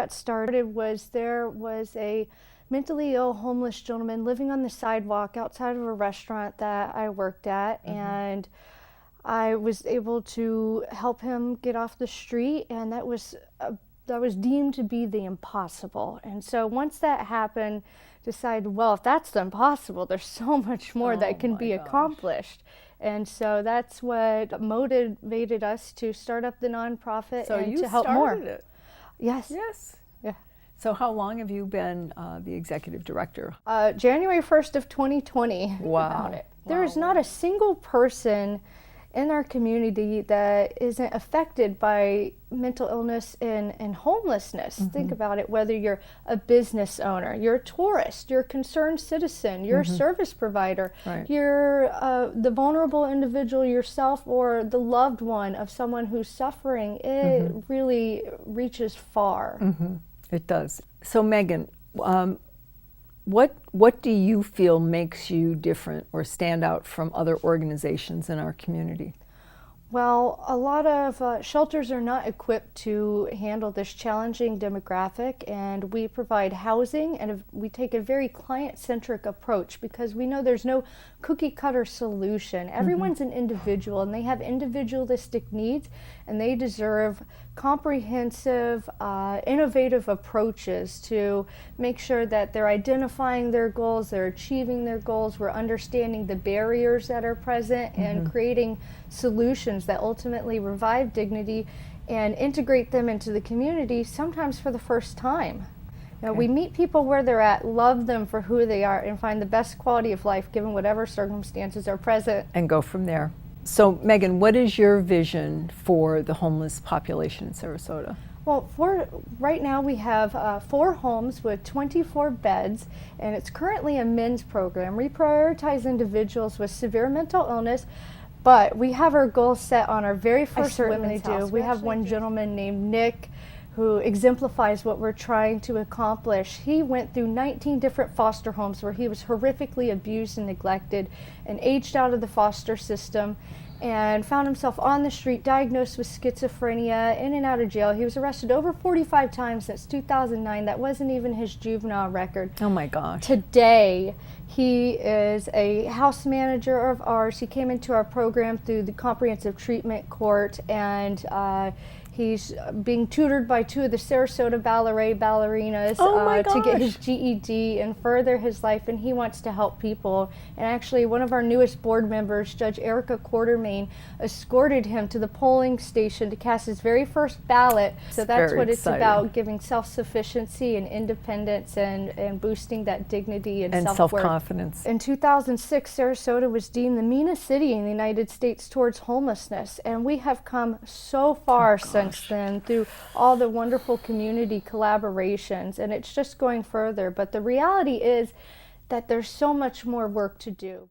got started was there was a mentally ill homeless gentleman living on the sidewalk outside of a restaurant that I worked at, and I was able to help him get off the street, and that was deemed to be the impossible. And so once that happened, decided, well, if that's the impossible, there's so much more that can be accomplished. And so that's what motivated us to start up the nonprofit and to help more. So you started it? Yes. Yes. Yeah. So how long have you been the executive director? January 1st of 2020. Wow. About it. There is not a single person in our community that isn't affected by mental illness and homelessness. Think about it, whether you're a business owner, you're a tourist, you're a concerned citizen, you're a service provider, you're the vulnerable individual yourself, or the loved one of someone who's suffering. It really reaches far. It does. So Megan, what do you feel makes you different or stand out from other organizations in our community? Well, a lot of shelters are not equipped to handle this challenging demographic, and we provide housing, and we take a very client-centric approach because we know there's no cookie-cutter solution. Everyone's an individual, and they have individualistic needs, and they deserve comprehensive, innovative approaches to make sure that they're identifying their goals, they're achieving their goals, we're understanding the barriers that are present, and creating solutions that ultimately revive dignity and integrate them into the community, sometimes for the first time. You know, we meet people where they're at, love them for who they are, and find the best quality of life given whatever circumstances are present. And go from there. So Megan, what is your vision for the homeless population in Sarasota? Well, right now we have 4 homes with 24 beds, and it's currently a men's program. We prioritize individuals with severe mental illness, but we have our goals set on our very first women's house. We have one gentleman named Nick who exemplifies what we're trying to accomplish. He went through 19 different foster homes where he was horrifically abused and neglected and aged out of the foster system and found himself on the street, diagnosed with schizophrenia, in and out of jail. He was arrested over 45 times since 2009. That wasn't even his juvenile record. Oh my gosh. Today, he is a house manager of ours. He came into our program through the Comprehensive Treatment Court, and he's being tutored by 2 of the Sarasota ballet ballerinas to get his GED and further his life, and he wants to help people. And actually, one of our newest board members, Judge Erica Quartermain, escorted him to the polling station to cast his very first ballot. So that's what it's about, giving self-sufficiency and independence and boosting that dignity and self-worth. Self-confidence. In 2006, Sarasota was deemed the meanest city in the United States towards homelessness, and we have come so far since then through all the wonderful community collaborations, and it's just going further. But the reality is that there's so much more work to do.